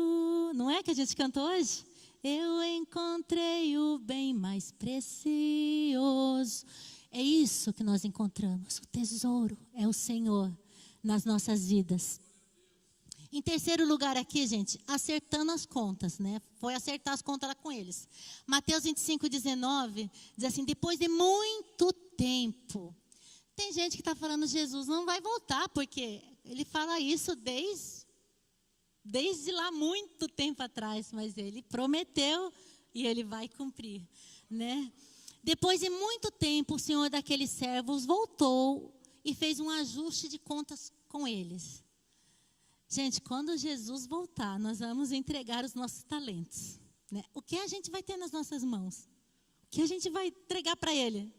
S1: Não é que a gente canta hoje? Eu encontrei o bem mais precioso. É isso que nós encontramos. O tesouro é o Senhor nas nossas vidas. Em terceiro lugar aqui, gente, acertando as contas, né? Foi acertar as contas lá com eles. Mateus 25:19 diz assim: depois de muito tempo. Tem gente que está falando, Jesus não vai voltar, porque ele fala isso desde lá muito tempo atrás, mas ele prometeu e ele vai cumprir, né? Depois de muito tempo, o senhor daqueles servos voltou e fez um ajuste de contas com eles. Gente, quando Jesus voltar, nós vamos entregar os nossos talentos, né? O que a gente vai ter nas nossas mãos? O que a gente vai entregar para Ele?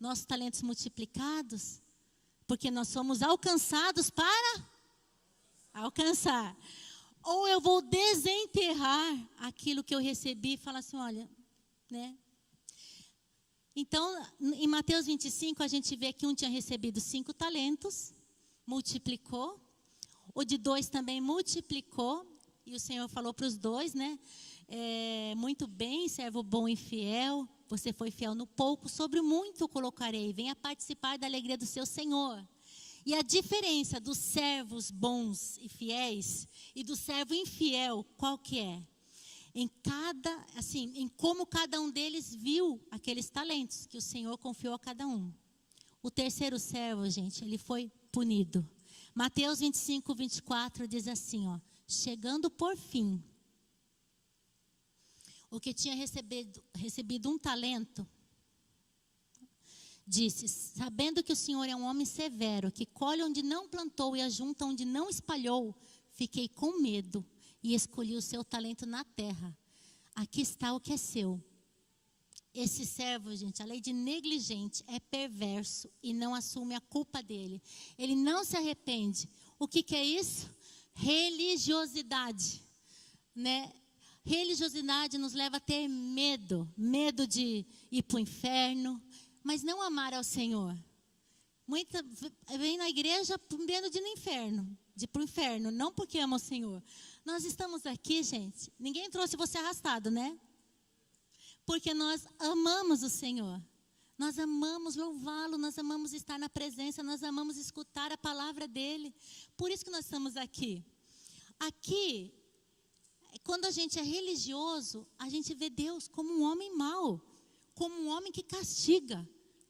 S1: Nossos talentos multiplicados? Porque nós somos alcançados para alcançar. Ou eu vou desenterrar aquilo que eu recebi e falar assim, olha, né? Então, em Mateus 25, a gente vê que um tinha recebido 5 talentos, multiplicou. O de 2 também multiplicou, e o Senhor falou para os 2, né? Muito bem, servo bom e fiel, você foi fiel no pouco, sobre o muito o colocarei, venha participar da alegria do seu Senhor. E a diferença dos servos bons e fiéis e do servo infiel, qual que é? Em como cada um deles viu aqueles talentos que o Senhor confiou a cada um. O terceiro servo, gente, ele foi punido. Mateus 25:24 diz assim, ó: chegando por fim, o que tinha recebido um talento, disse, sabendo que o Senhor é um homem severo, que colhe onde não plantou e ajunta onde não espalhou, fiquei com medo e escolhi o seu talento na terra. Aqui está o que é seu. Esse servo, gente, além de negligente, é perverso e não assume a culpa dele. Ele não se arrepende. O que é isso? Religiosidade, né? Religiosidade nos leva a ter medo de ir para o inferno, mas não amar ao Senhor. Muita vem na igreja com medo de ir no inferno, de ir para o inferno, não porque ama o Senhor. Nós estamos aqui, gente, ninguém trouxe você arrastado, né? Porque nós amamos o Senhor, nós amamos louvá-lo, nós amamos estar na presença, nós amamos escutar a palavra dEle. Por isso que nós estamos aqui. Aqui, quando a gente é religioso, a gente vê Deus como um homem mau, como um homem que castiga,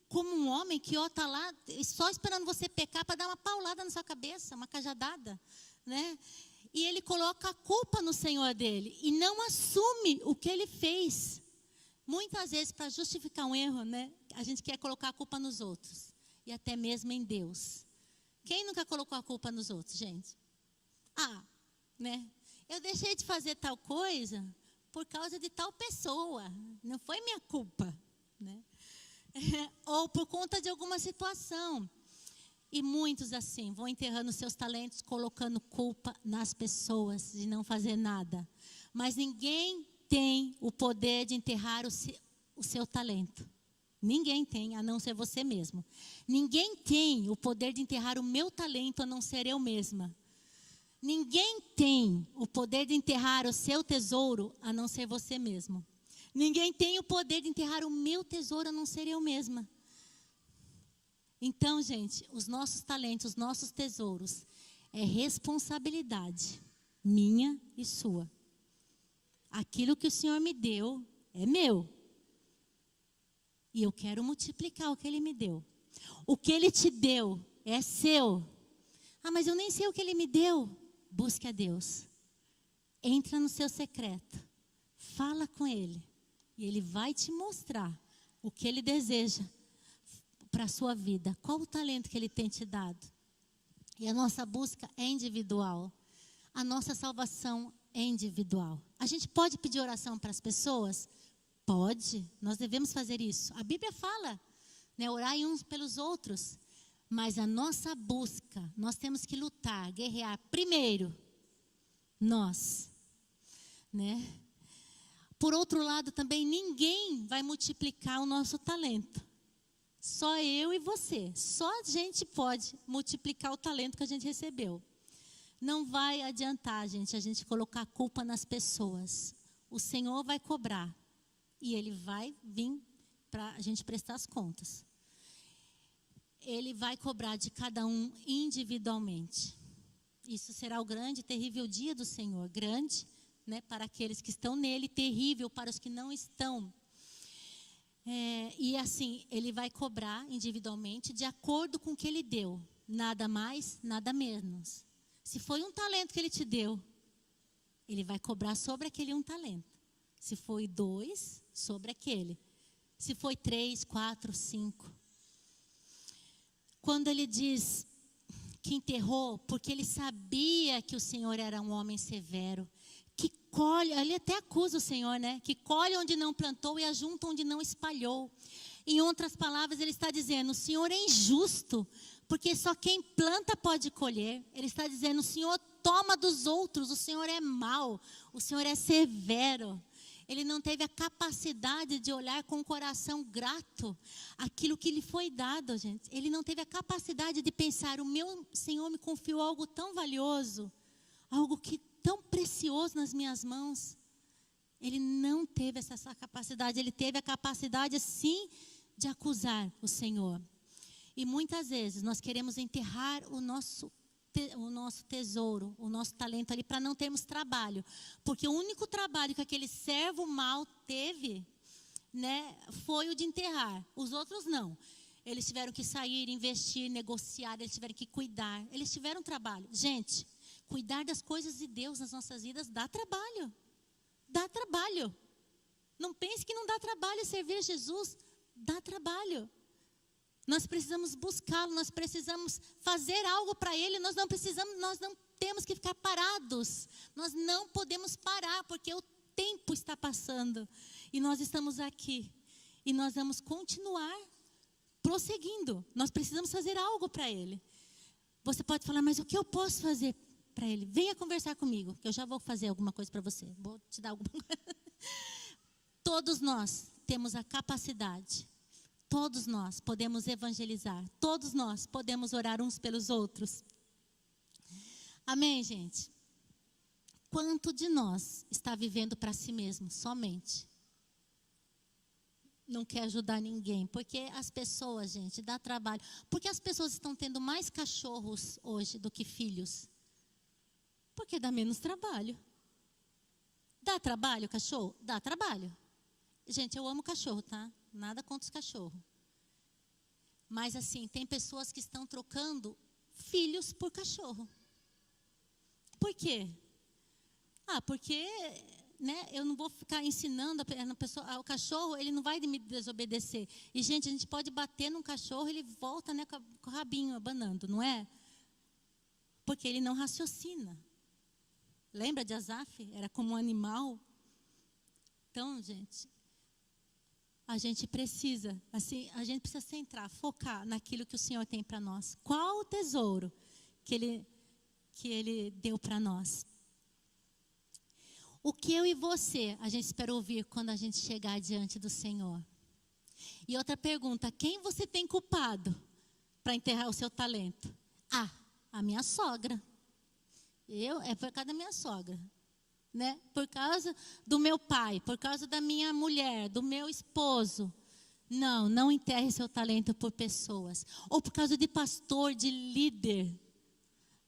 S1: como um homem que está lá só esperando você pecar para dar uma paulada na sua cabeça, uma cajadada, né? E ele coloca a culpa no Senhor dele e não assume o que ele fez. Muitas vezes, para justificar um erro, né, a gente quer colocar a culpa nos outros. E até mesmo em Deus. Quem nunca colocou a culpa nos outros, gente? Né? Eu deixei de fazer tal coisa por causa de tal pessoa. Não foi minha culpa, né? Ou por conta de alguma situação. E muitos assim, vão enterrando seus talentos, colocando culpa nas pessoas de não fazer nada. Mas ninguém tem o poder de enterrar o seu talento. Ninguém tem, a não ser você mesmo. Ninguém tem o poder de enterrar o meu talento, a não ser eu mesma. Ninguém tem o poder de enterrar o seu tesouro, a não ser você mesmo. Ninguém tem o poder de enterrar o meu tesouro, a não ser eu mesma. Então, gente, os nossos talentos, os nossos tesouros, é responsabilidade minha e sua. Aquilo que o Senhor me deu é meu. E eu quero multiplicar o que Ele me deu. O que Ele te deu é seu. Mas eu nem sei o que Ele me deu. Busque a Deus. Entra no seu secreto. Fala com Ele. E Ele vai te mostrar o que Ele deseja para a sua vida. Qual o talento que Ele tem te dado? E a nossa busca é individual. A nossa salvação é individual. A gente pode pedir oração para as pessoas? Pode. Nós devemos fazer isso. A Bíblia fala, né, orar uns pelos outros. Mas a nossa busca, nós temos que lutar, guerrear. Primeiro, nós, né? Por outro lado, também ninguém vai multiplicar o nosso talento. Só eu e você. Só a gente pode multiplicar o talento que a gente recebeu. Não vai adiantar, gente, a gente colocar a culpa nas pessoas. O Senhor vai cobrar. E Ele vai vir para a gente prestar as contas. Ele vai cobrar de cada um individualmente. Isso será o grande e terrível dia do Senhor. Grande, né, para aqueles que estão nele, terrível para os que não estão. E assim, ele vai cobrar individualmente de acordo com o que ele deu. Nada mais, nada menos. Se foi um talento que ele te deu, ele vai cobrar sobre aquele um talento. Se foi 2, sobre aquele. Se foi 3, 4, 5. Quando ele diz que enterrou, porque ele sabia que o Senhor era um homem severo, que colhe, ele até acusa o Senhor, né? Que colhe onde não plantou e ajunta onde não espalhou. Em outras palavras, ele está dizendo, o Senhor é injusto, porque só quem planta pode colher. Ele está dizendo, o Senhor toma dos outros, o Senhor é mau, o Senhor é severo. Ele não teve a capacidade de olhar com o coração grato aquilo que lhe foi dado, gente. Ele não teve a capacidade de pensar, o meu Senhor me confiou algo tão valioso, algo que tão precioso nas minhas mãos. Ele não teve essa capacidade, ele teve a capacidade sim de acusar o Senhor. E muitas vezes nós queremos enterrar o nosso tesouro, o nosso talento ali, para não termos trabalho. Porque o único trabalho que aquele servo mau teve, né, foi o de enterrar. Os outros não. Eles tiveram que sair, investir, negociar, eles tiveram que cuidar. Eles tiveram trabalho. Gente, cuidar das coisas de Deus nas nossas vidas dá trabalho. Dá trabalho. Não pense que não dá trabalho servir Jesus. Dá trabalho. Nós precisamos buscá-lo, nós precisamos fazer algo para ele, nós não temos que ficar parados. Nós não podemos parar, porque o tempo está passando. E nós estamos aqui. E nós vamos continuar prosseguindo. Nós precisamos fazer algo para ele. Você pode falar, mas o que eu posso fazer para ele? Venha conversar comigo, que eu já vou fazer alguma coisa para você. Vou te dar alguma coisa. Todos nós temos a capacidade. Todos nós podemos evangelizar. Todos nós podemos orar uns pelos outros. Amém, gente? Quanto de nós está vivendo para si mesmo, somente? Não quer ajudar ninguém. Porque as pessoas, gente, dá trabalho. Porque as pessoas estão tendo mais cachorros hoje do que filhos? Porque dá menos trabalho. Dá trabalho, cachorro? Dá trabalho. Gente, eu amo cachorro, tá? Nada contra os cachorros. Mas assim, tem pessoas que estão trocando filhos por cachorro. Por quê? Porque, né, eu não vou ficar ensinando a pessoa, o cachorro, ele não vai me desobedecer. E, gente, a gente pode bater num cachorro, ele volta, né, com o rabinho abanando, não é? Porque ele não raciocina. Lembra de Asaf? Era como um animal. Então, gente, a gente precisa centrar, focar naquilo que o Senhor tem para nós. Qual o tesouro que Ele deu para nós? O que eu e você, a gente espera ouvir quando a gente chegar diante do Senhor? E outra pergunta, quem você tem culpado para enterrar o seu talento? A minha sogra. É por causa da minha sogra. Né? Por causa do meu pai, por causa da minha mulher, do meu esposo. Não enterre seu talento por pessoas. Ou por causa de pastor, de líder,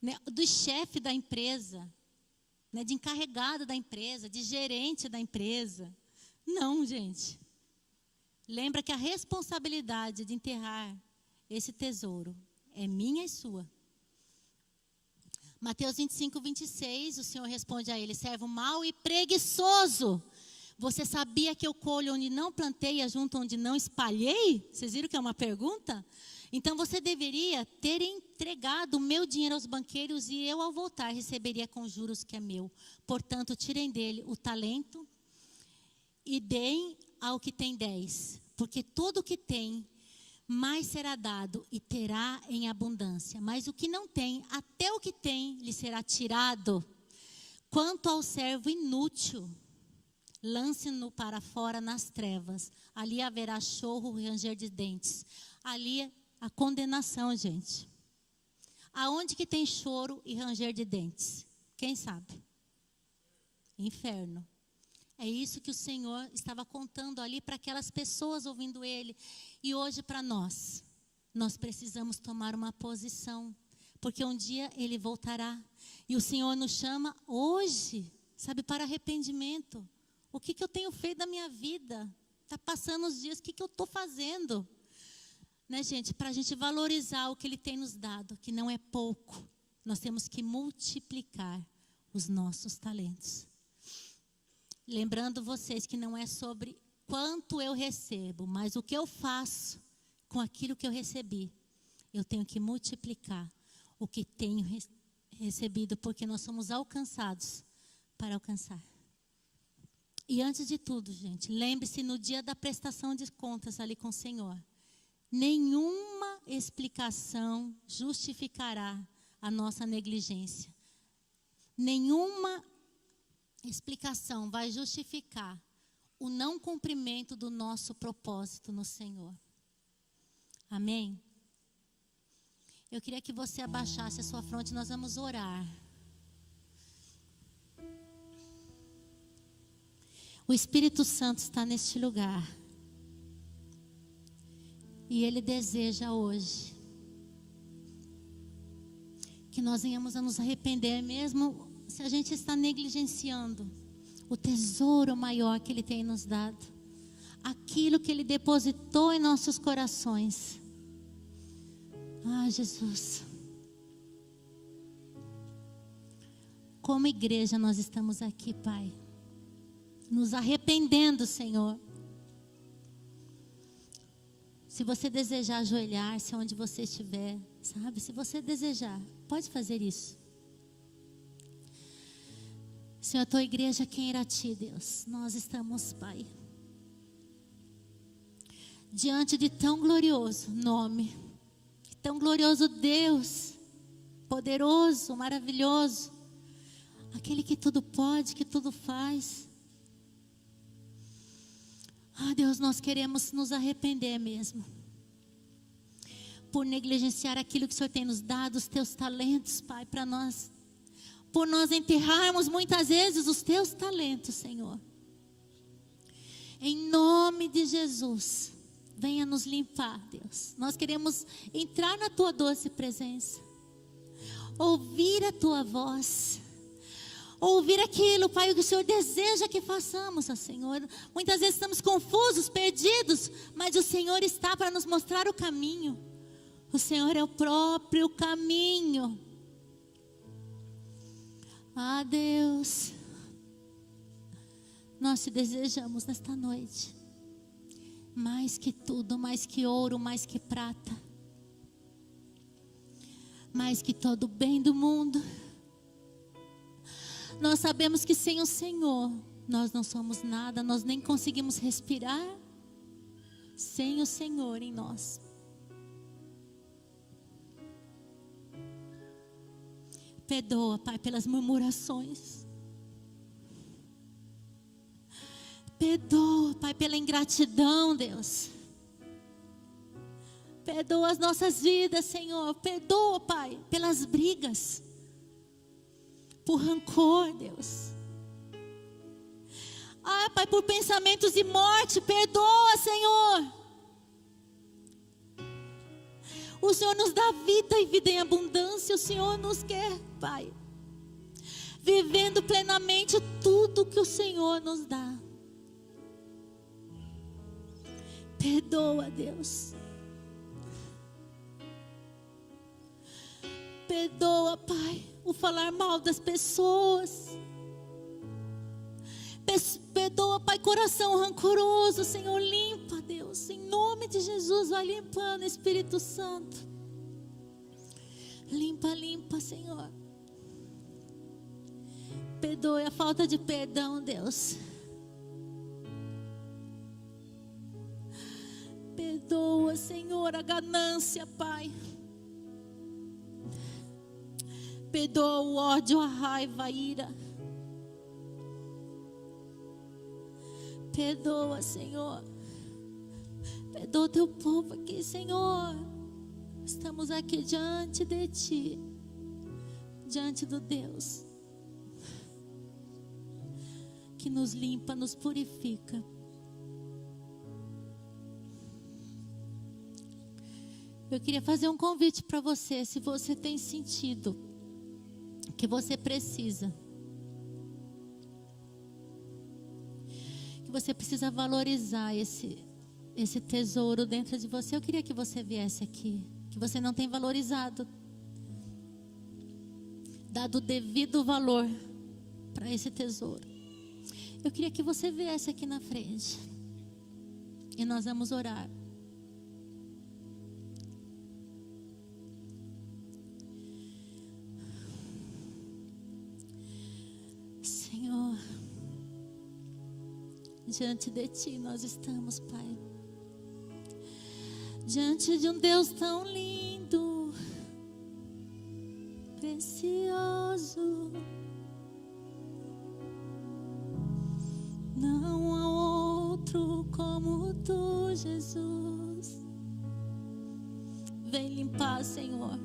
S1: né? Do chefe da empresa, né? De encarregado da empresa, de gerente da empresa. Não, gente. Lembra que a responsabilidade de enterrar esse tesouro é minha e sua. Mateus 25, 26, o Senhor responde a ele, servo mau e preguiçoso. Você sabia que eu colho onde não plantei e ajunto onde não espalhei? Vocês viram que é uma pergunta? Então você deveria ter entregado o meu dinheiro aos banqueiros e eu ao voltar receberia com juros que é meu. Portanto, tirem dele o talento e deem ao que tem 10. Porque todo o que tem, mais será dado e terá em abundância. Mas o que não tem, até o que tem, lhe será tirado. Quanto ao servo inútil, lance-no para fora nas trevas. Ali haverá chorro e ranger de dentes. Ali a condenação, gente. Aonde que tem choro e ranger de dentes? Quem sabe? Inferno. É isso que o Senhor estava contando ali para aquelas pessoas ouvindo Ele. E hoje para nós precisamos tomar uma posição porque um dia Ele voltará. E o Senhor nos chama hoje, sabe, para arrependimento. O que eu tenho feito da minha vida? Está passando os dias, o que eu estou fazendo? Né, gente? Para a gente valorizar o que Ele tem nos dado, que não é pouco. Nós temos que multiplicar os nossos talentos. Lembrando vocês que não é sobre quanto eu recebo, mas o que eu faço com aquilo que eu recebi. Eu tenho que multiplicar o que tenho recebido, porque nós somos alcançados para alcançar. E antes de tudo, gente, lembre-se no dia da prestação de contas ali com o Senhor. Nenhuma explicação justificará a nossa negligência. Nenhuma explicação vai justificar o não cumprimento do nosso propósito no Senhor. Amém? Eu queria que você abaixasse a sua fronte, nós vamos orar. O Espírito Santo está neste lugar. E Ele deseja hoje que nós venhamos a nos arrepender, mesmo se a gente está negligenciando o tesouro maior que Ele tem nos dado, aquilo que Ele depositou em nossos corações. Ah, Jesus, como igreja nós estamos aqui, Pai, nos arrependendo, Senhor. Se você desejar ajoelhar-se onde você estiver, sabe? Se você desejar, pode fazer isso. Senhor, a tua igreja, quem irá a ti, Deus? Nós estamos, Pai, diante de tão glorioso nome, tão glorioso Deus, poderoso, maravilhoso, aquele que tudo pode, que tudo faz. Ah, Deus, nós queremos nos arrepender mesmo, por negligenciar aquilo que o Senhor tem nos dado, os teus talentos, Pai, para nós. Por nós enterrarmos muitas vezes os teus talentos, Senhor. Em nome de Jesus, venha nos limpar, Deus. Nós queremos entrar na tua doce presença, ouvir a tua voz, ouvir aquilo, Pai, o que o Senhor deseja que façamos, ó Senhor. Muitas vezes estamos confusos, perdidos, mas o Senhor está para nos mostrar o caminho. O Senhor é o próprio caminho. Ah, Deus, nós te desejamos nesta noite, mais que tudo, mais que ouro, mais que prata, mais que todo o bem do mundo. Nós sabemos que sem o Senhor nós não somos nada, nós nem conseguimos respirar sem o Senhor em nós. Perdoa, Pai, pelas murmurações. Perdoa, Pai, pela ingratidão, Deus. Perdoa as nossas vidas, Senhor. Perdoa, Pai, pelas brigas, por rancor, Deus. Ah, Pai, por pensamentos de morte. Perdoa, Senhor. O Senhor nos dá vida e vida em abundância. O Senhor nos quer, Pai, vivendo plenamente tudo que o Senhor nos dá. Perdoa, Deus. Perdoa, Pai, o falar mal das pessoas. Perdoa, Pai, coração rancoroso. Senhor, limpa, Deus. Em nome de Jesus, vai limpando, Espírito Santo. Limpa, limpa, Senhor. Perdoe a falta de perdão, Deus. Perdoa, Senhor, a ganância, Pai. Perdoa o ódio, a raiva, a ira. Perdoa, Senhor. Perdoa o teu povo aqui, Senhor. Estamos aqui diante de Ti, diante do Deus que nos limpa, nos purifica. Eu queria fazer um convite para você, se você tem sentido que você precisa, que você precisa valorizar esse tesouro dentro de você. Eu queria que você viesse aqui, que você não tem valorizado, dado o devido valor para esse tesouro. Eu queria que você viesse aqui na frente e nós vamos orar. Senhor, diante de Ti nós estamos, Pai, diante de um Deus tão lindo, precioso. Não há outro como Tu, Jesus. Vem limpar, Senhor.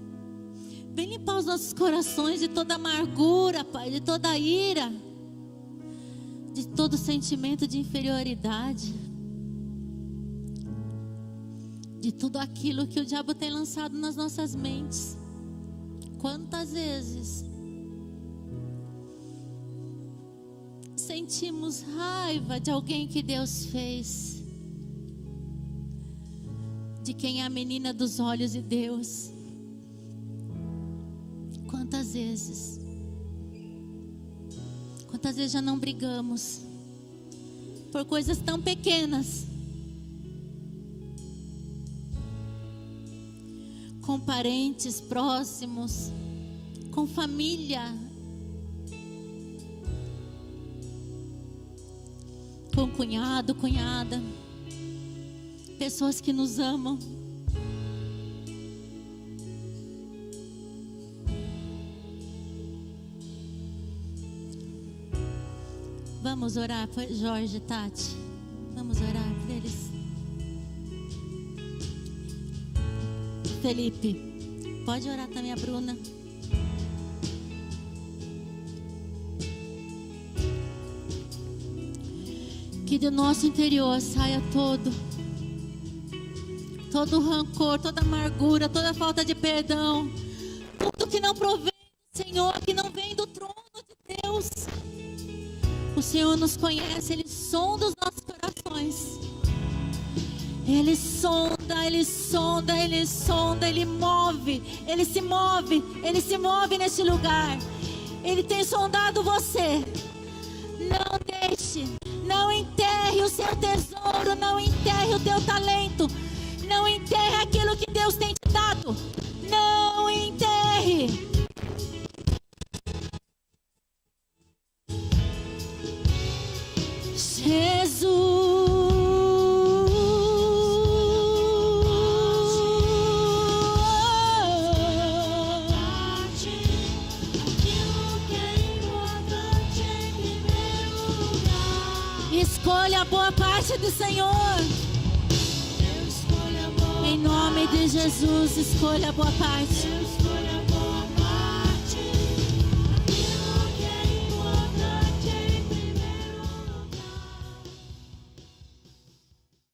S1: Vem limpar os nossos corações de toda amargura, Pai, de toda ira, de todo sentimento de inferioridade, de tudo aquilo que o diabo tem lançado nas nossas mentes. Quantas vezes sentimos raiva de alguém que Deus fez, de quem é a menina dos olhos de Deus. Quantas vezes já não brigamos por coisas tão pequenas, com parentes próximos, com família, com cunhado, cunhada, pessoas que nos amam. Vamos orar por Jorge e Tati. Vamos orar por eles. Felipe, pode orar também a Bruna. Que do nosso interior saia todo rancor, toda amargura, toda falta de perdão, tudo que não provém do Senhor, que não vem do trono de Deus. O Senhor nos conhece, Ele sonda os nossos corações. Ele sonda, Ele sonda, Ele sonda, Ele move, Ele se move neste lugar. Ele tem sondado você. Não deixe, não enterre o seu tesouro, não enterre o teu talento, não enterre aquilo que Deus tem te dado. Não enterre. Jesus, escolha a boa parte do Senhor. Em nome de Jesus, escolha a boa parte.